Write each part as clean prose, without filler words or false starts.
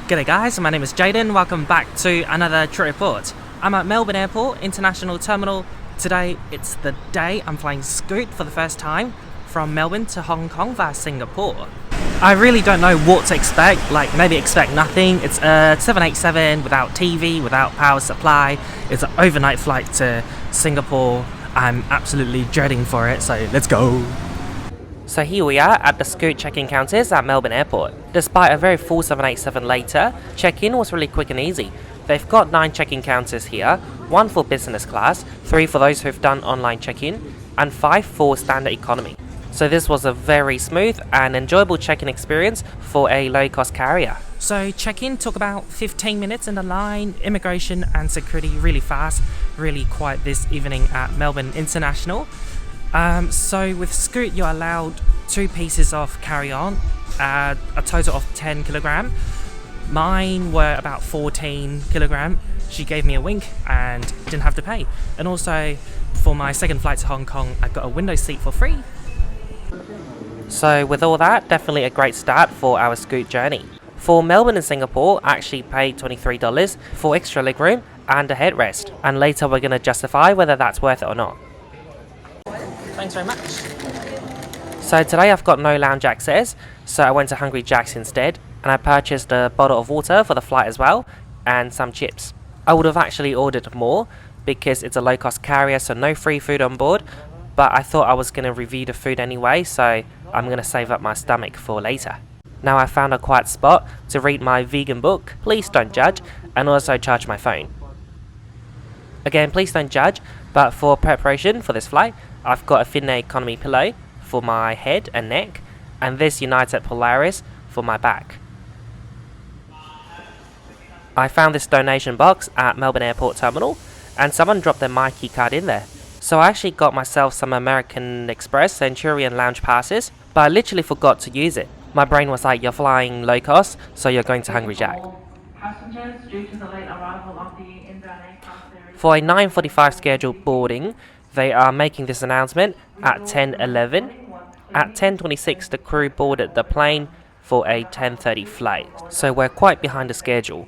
G'day guys, my name is Jaden. Welcome back to another trip report. I'm at Melbourne Airport International Terminal. Today it's the day I'm flying Scoot for the first time from Melbourne to Hong Kong via Singapore. I really don't know what to expect, like maybe expect nothing. It's a 787 without TV, without power supply. It's an overnight flight to Singapore. I'm absolutely dreading for it, so let's go. So here we are at the Scoot check-in counters at Melbourne Airport. Despite a very full 787 later, check-in was really quick and easy. They've got 9 check-in counters here, 1 for business class, 3 for those who've done online check-in, and 5 for standard economy. So this was a very smooth and enjoyable check-in experience for a low-cost carrier. So check-in took about 15 minutes in the line, immigration and security really fast, really quiet this evening at Melbourne International. So with Scoot you're allowed 2 pieces of carry-on, a total of 10 kilogram. Mine were about 14 kilogram. She gave me a wink and didn't have to pay. And also for my second flight to Hong Kong I got a window seat for free. So with all that, definitely a great start for our Scoot journey. For Melbourne and Singapore, I actually paid $23 for extra legroom and a headrest, and later we're going to justify whether that's worth it or not. Thanks very much. So today I've got no lounge access, so I went to Hungry Jack's instead, and I purchased a bottle of water for the flight as well, and some chips. I would have actually ordered more, because it's a low-cost carrier, so no free food on board, but I thought I was going to review the food anyway, so I'm going to save up my stomach for later. Now I found a quiet spot to read my vegan book, Please Don't Judge, and also charge my phone. Again, please don't judge, but for preparation for this flight, I've got a Finlay economy pillow for my head and neck, and this United Polaris for my back. I found this donation box at Melbourne Airport Terminal, and someone dropped their Wakie card in there. So I actually got myself some American Express Centurion lounge passes, but I literally forgot to use it. My brain was like, you're flying low cost, so you're going to Hungry Jack. For a 9:45 scheduled boarding, they are making this announcement at 10:11. At 10:26, the crew boarded the plane for a 10:30 flight, so we're quite behind the schedule.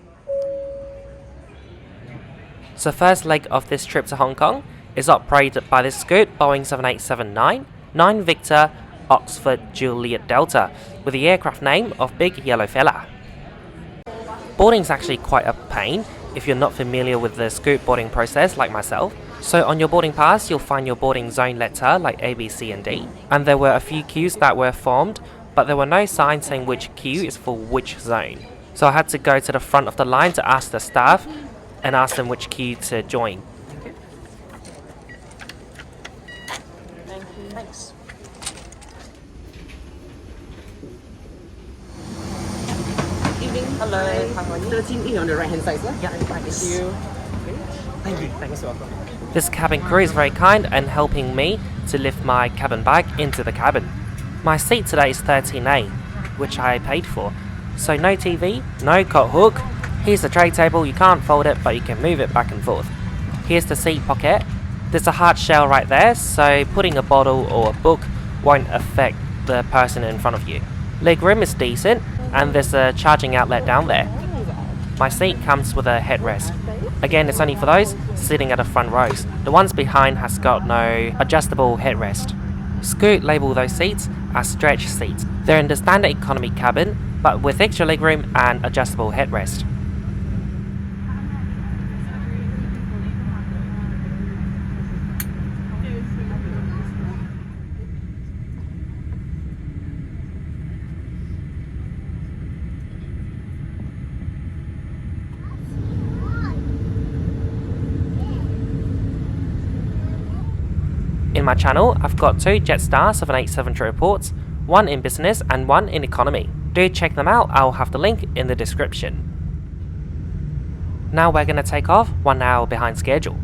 So first leg of this trip to Hong Kong is operated by this Scoot Boeing 787-9 Victor Oxford Juliet Delta with the aircraft name of Big Yellow Fella. Boarding is actually quite a pain if you're not familiar with the Scoot boarding process like myself. So on your boarding pass you'll find your boarding zone letter like A, B, C and D, and there were a few queues that were formed, but there were no signs saying which queue is for which zone. So I had to go to the front of the line to ask the staff and ask them which queue to join. Thanks. Hello, how are you? 13E on the right hand side, sir. Yeah, thanks. Thank you. Thank you. Thanks, welcome. This cabin crew is very kind and helping me to lift my cabin bag into the cabin. My seat today is 13A, which I paid for. So no TV, no cot hook. Here's the tray table, you can't fold it but you can move it back and forth. Here's the seat pocket. There's a hard shell right there, so putting a bottle or a book won't affect the person in front of you. Legroom is decent, and there's a charging outlet down there. My seat comes with a headrest. Again, it's only for those sitting at the front rows. The ones behind has got no adjustable headrest. Scoot label those seats as stretch seats. They're in the standard economy cabin, but with extra legroom and adjustable headrest. In my channel, I've got 2 Jetstar 787 trip reports, 1 in business and 1 in economy. Do check them out, I'll have the link in the description. Now we're gonna take off 1 hour behind schedule.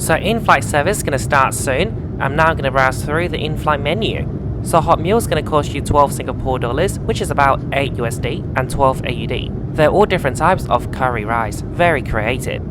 So in-flight service is going to start soon. I'm now going to browse through the in-flight menu. So hot meal is going to cost you 12 Singapore dollars, which is about 8 USD and 12 AUD. They're all different types of curry rice, very creative.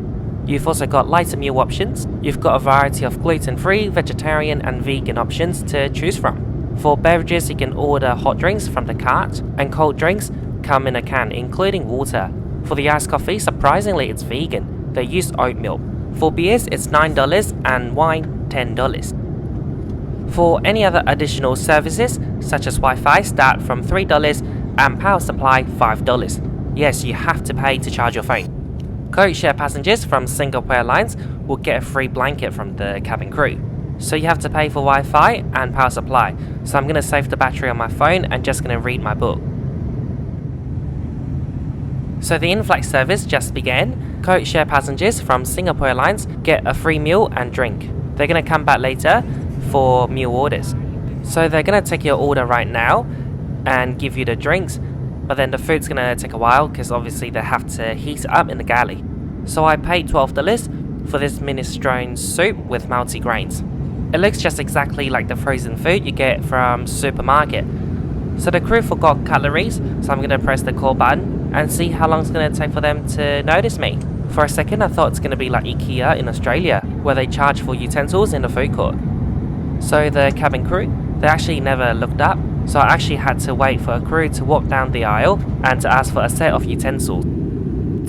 You've also got lighter meal options. You've got a variety of gluten-free, vegetarian and vegan options to choose from. For beverages, you can order hot drinks from the cart, and cold drinks come in a can, including water. For the iced coffee, surprisingly it's vegan. They use oat milk. For beers, it's $9 and wine, $10. For any other additional services, such as Wi-Fi, start from $3 and power supply $5. Yes, you have to pay to charge your phone. Codeshare passengers from Singapore Airlines will get a free blanket from the cabin crew. So you have to pay for Wi-Fi and power supply. So I'm going to save the battery on my phone and just going to read my book. So the in-flight service just began. Codeshare passengers from Singapore Airlines get a free meal and drink. They're going to come back later for meal orders. So they're going to take your order right now and give you the drinks, but then the food's going to take a while because obviously they have to heat it up in the galley. So I paid $12 for this minestrone soup with multi-grains. It looks just exactly like the frozen food you get from supermarket. So the crew forgot cutleries, so I'm going to press the call button and see how long it's going to take for them to notice me. For a second I thought it's going to be like IKEA in Australia, where they charge for utensils in the food court. So the cabin crew, they actually never looked up, so I actually had to wait for a crew to walk down the aisle and to ask for a set of utensils.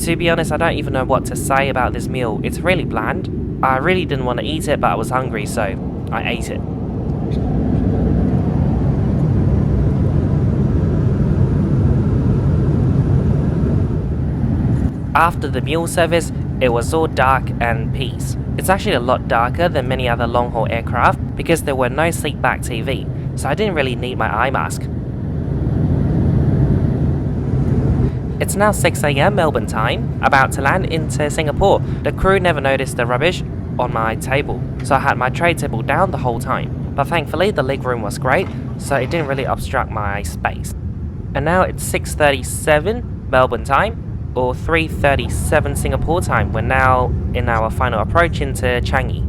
To be honest, I don't even know what to say about this meal. It's really bland. I really didn't want to eat it, but I was hungry, so I ate it. After the meal service, it was all dark and peace. It's actually a lot darker than many other long-haul aircraft because there were no seat-back TV, so I didn't really need my eye mask. It's now 6 AM Melbourne time, about to land into Singapore. The crew never noticed the rubbish on my table, so I had my tray table down the whole time. But thankfully the legroom was great, so it didn't really obstruct my space. And now it's 6:37 Melbourne time, or 3:37 Singapore time. We're now in our final approach into Changi.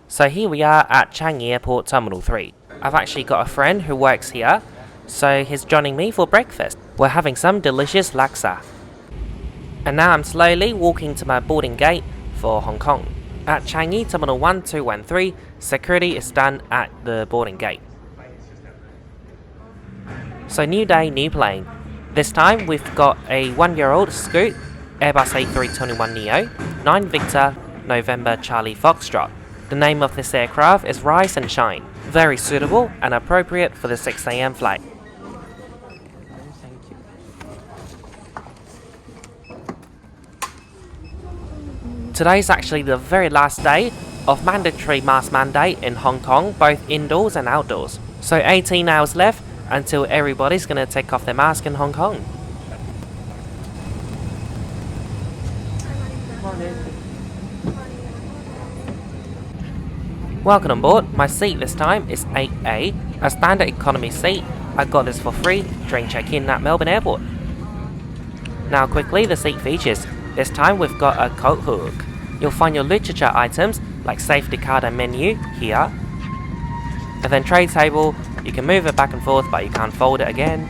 So here we are at Changi Airport Terminal 3. I've actually got a friend who works here, so he's joining me for breakfast. We're having some delicious laksa. And now I'm slowly walking to my boarding gate for Hong Kong. At Changi Terminal 1213, security is done at the boarding gate. So new day, new plane. This time we've got a 1-year-old Scoot Airbus A321NEO 9 Victor November Charlie Foxtrot. The name of this aircraft is Rise and Shine. Very suitable and appropriate for the 6 AM flight. Today is actually the very last day of mandatory mask mandate in Hong Kong, both indoors and outdoors. So 18 hours left until everybody's going to take off their mask in Hong Kong. Welcome on board. My seat this time is 8A, a standard economy seat. I got this for free during check-in at Melbourne Airport. Now quickly, the seat features. This time we've got a coat hook. You'll find your literature items like safety card and menu here. And then tray table, you can move it back and forth but you can't fold it again.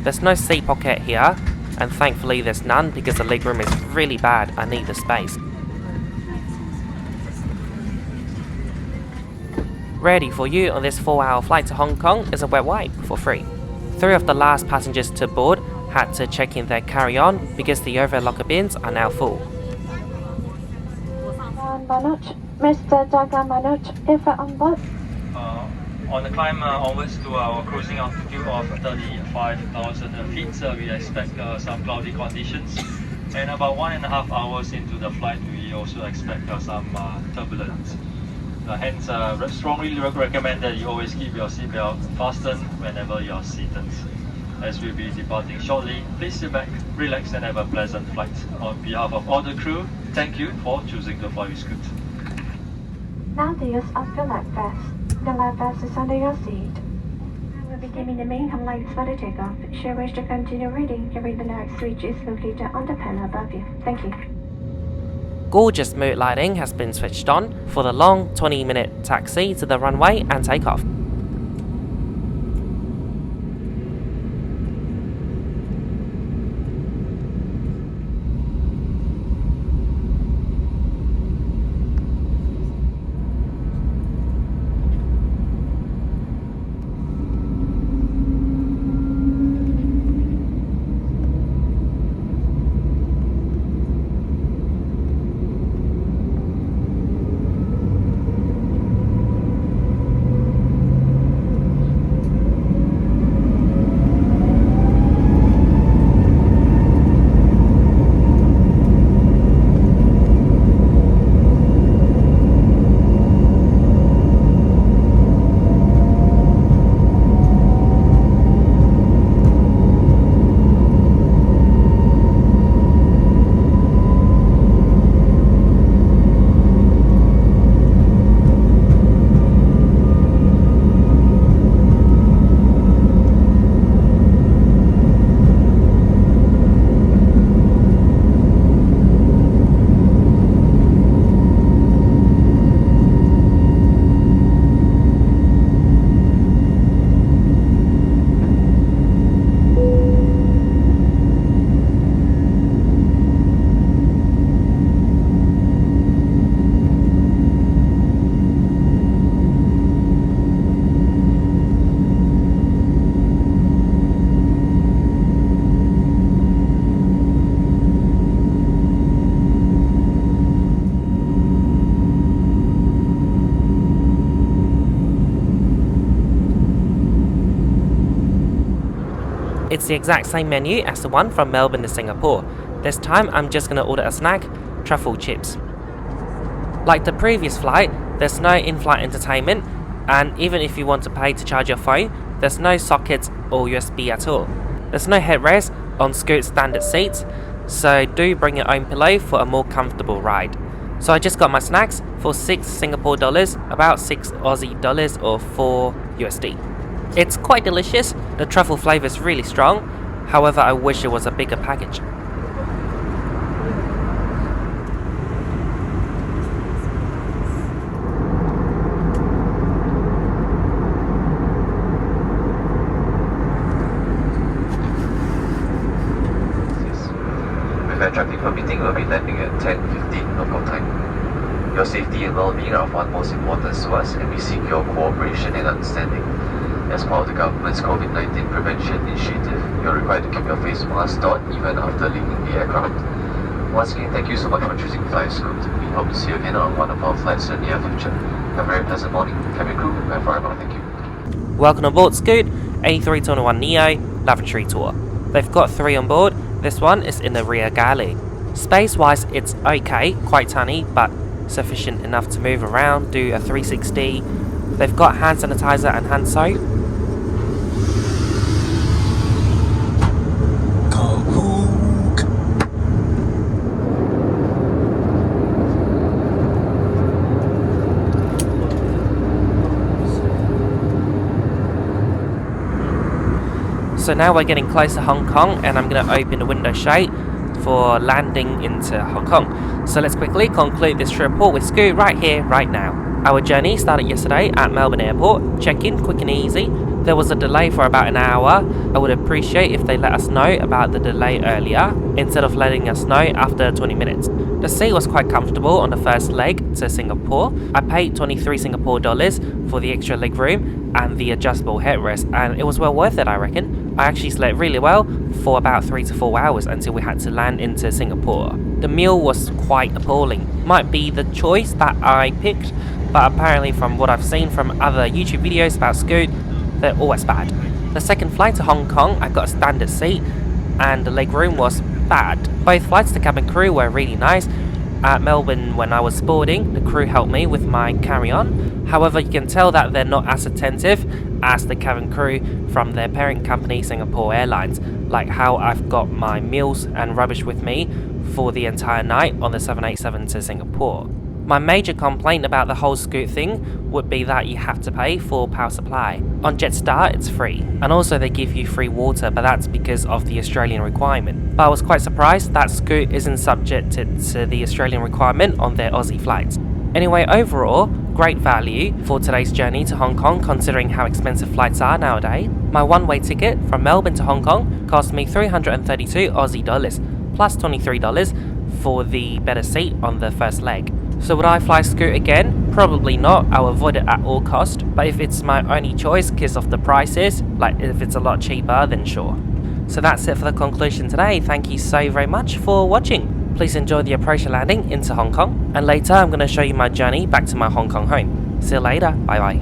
There's no seat pocket here, and thankfully there's none because the legroom is really bad. I need the space. Ready for you on this 4-hour flight to Hong Kong is a wet wipe for free. 3 of the last passengers to board had to check in their carry-on because the overhead locker bins are now full. Mr. Jaga Manoj, if on board. On the climb onwards to our cruising altitude of 35,000 feet, we expect some cloudy conditions. And about 1.5 hours into the flight, we also expect some turbulence. Hence, strongly recommend that you always keep your seatbelt fastened whenever you are seated. As we'll be departing shortly, please sit back, relax and have a pleasant flight. On behalf of all the crew, thank you for choosing to fly with Scoot. Now the use of your life vest. The life vest is under your seat. I will be dimming the main home lights for the takeoff. Should you wish to continue reading, you read the next switch is located on the panel above you. Thank you. Gorgeous mood lighting has been switched on for the long 20-minute taxi to the runway and takeoff. It's the exact same menu as the one from Melbourne to Singapore. This time I'm just gonna order a snack, truffle chips. Like the previous flight, there's no in-flight entertainment, and even if you want to pay to charge your phone, there's no sockets or USB at all. There's no headrest on Scoot standard seats, so do bring your own pillow for a more comfortable ride. So I just got my snacks for 6 Singapore dollars, about 6 Aussie dollars or 4 USD. It's quite delicious, the truffle flavour is really strong, however I wish it was a bigger package. With air traffic permitting, we'll be landing at 10:15 local time. Your safety and well-being are of utmost importance to us, and we seek your cooperation and understanding. As part of the government's COVID-19 prevention initiative, you're required to keep your face masked on even after leaving the aircraft. Once again, thank you so much for choosing Fly Scoot. We hope to see you again on one of our flights in the near future. Have a very pleasant morning. Cabin crew, and forever, thank you. Welcome on board Scoot, A321NEO Lavatory Tour. They've got 3 on board, this one is in the rear galley. Space-wise it's okay, quite tiny, but sufficient enough to move around, do a 360. They've got hand sanitizer and hand soap. So now we're getting close to Hong Kong, and I'm going to open the window shade for landing into Hong Kong. So let's quickly conclude this trip report with Scoot right here, right now. Our journey started yesterday at Melbourne Airport. Check-in quick and easy. There was a delay for about an hour. I would appreciate if they let us know about the delay earlier, instead of letting us know after 20 minutes. The seat was quite comfortable on the first leg to Singapore. I paid 23 Singapore dollars for the extra leg room and the adjustable headrest, and it was well worth it, I reckon. I actually slept really well for about 3 to 4 hours until we had to land into Singapore. The meal was quite appalling. Might be the choice that I picked, but apparently from what I've seen from other YouTube videos about Scoot, they're always bad. The second flight to Hong Kong, I got a standard seat, and the legroom was bad. Both flights, the cabin crew were really nice. At Melbourne, when I was boarding, the crew helped me with my carry-on. However, you can tell that they're not as attentive as the cabin crew from their parent company, Singapore Airlines, like how I've got my meals and rubbish with me for the entire night on the 787 to Singapore. My major complaint about the whole Scoot thing would be that you have to pay for power supply. On Jetstar, it's free, and also they give you free water, but that's because of the Australian requirement. But I was quite surprised that Scoot isn't subjected to the Australian requirement on their Aussie flights. Anyway, overall, great value for today's journey to Hong Kong considering how expensive flights are nowadays. My one-way ticket from Melbourne to Hong Kong cost me 332 Aussie dollars, plus $23 for the better seat on the first leg. So would I fly Scoot again? Probably not, I'll avoid it at all cost, but if it's my only choice because of the prices, like if it's a lot cheaper, then sure. So that's it for the conclusion today. Thank you so very much for watching. Please enjoy the approach and landing into Hong Kong, and later I'm going to show you my journey back to my Hong Kong home. See you later, bye bye.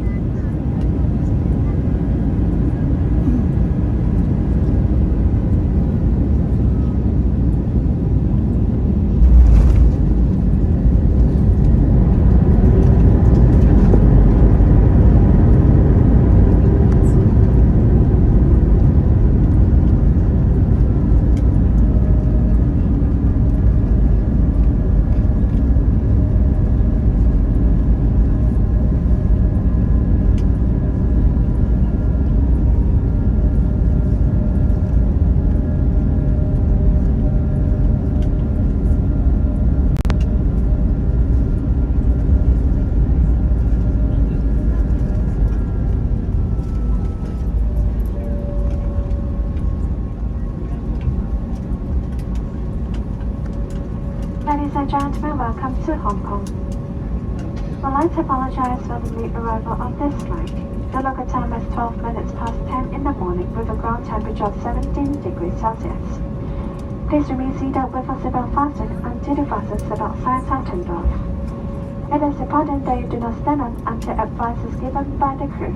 Ladies and gentlemen, welcome to Hong Kong. We'd like to apologize for the late arrival of this flight. The local time is 12 minutes past 10 in the morning with a ground temperature of 17 degrees Celsius. Please remain seated with a seatbelt fastened until the fasten seatbelt signs are turned off. It is important that you do not stand up until advice is given by the crew.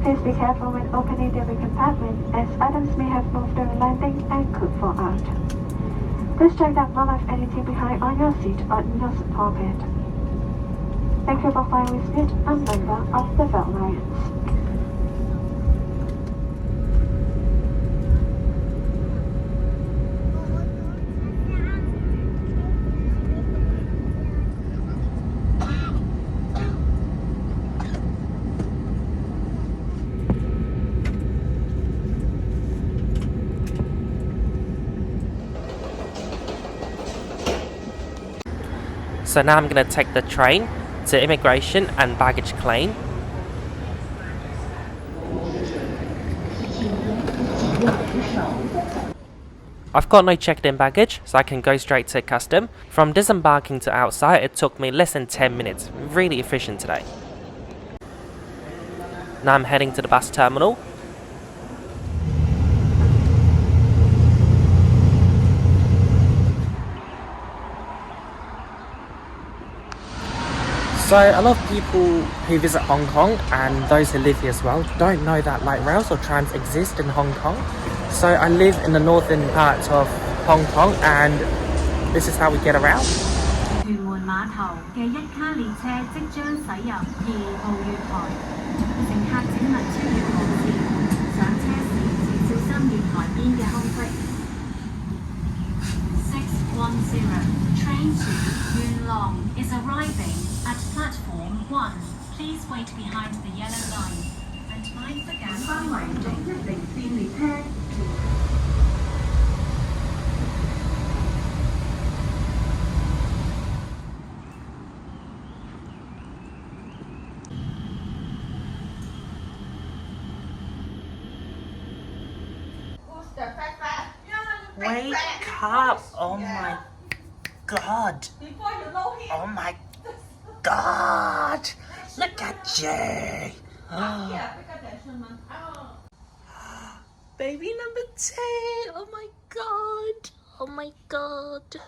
Please be careful when opening the compartment as items may have moved during landing and could fall out. Please check that none of anything behind on your seat or in your pocket. Thank you for flying with Spirit and member of the Belt Alliance. So now I'm going to take the train to immigration and baggage claim. I've got no checked-in baggage, so I can go straight to custom. From disembarking to outside, it took me less than 10 minutes. Really efficient today. Now I'm heading to the bus terminal. So a lot of people who visit Hong Kong and those who live here as well don't know that light rails or trams exist in Hong Kong. So I live in the northern part of Hong Kong and this is how we get around. 屯門碼頭嘅一卡列車即將駛入2號月台，乘客請勿超越號線，上車時請小心月台邊嘅空隙。610 Train to Yuen Long is arriving at platform 1. Please wait behind the yellow line and mind the gap. 翻為610線列車。Wake up! Oh my god! Oh my god! Look at you! Baby number 2! Oh my god! Oh my god!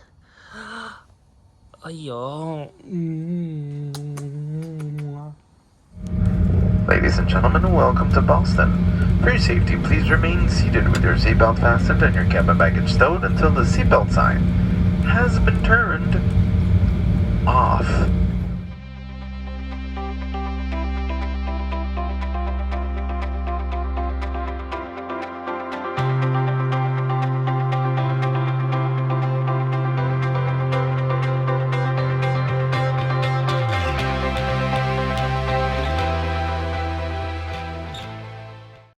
Ayo. Ladies and gentlemen, welcome to Boston. For your safety, please remain seated with your seatbelt fastened and your cabin baggage stowed until the seatbelt sign has been turned off.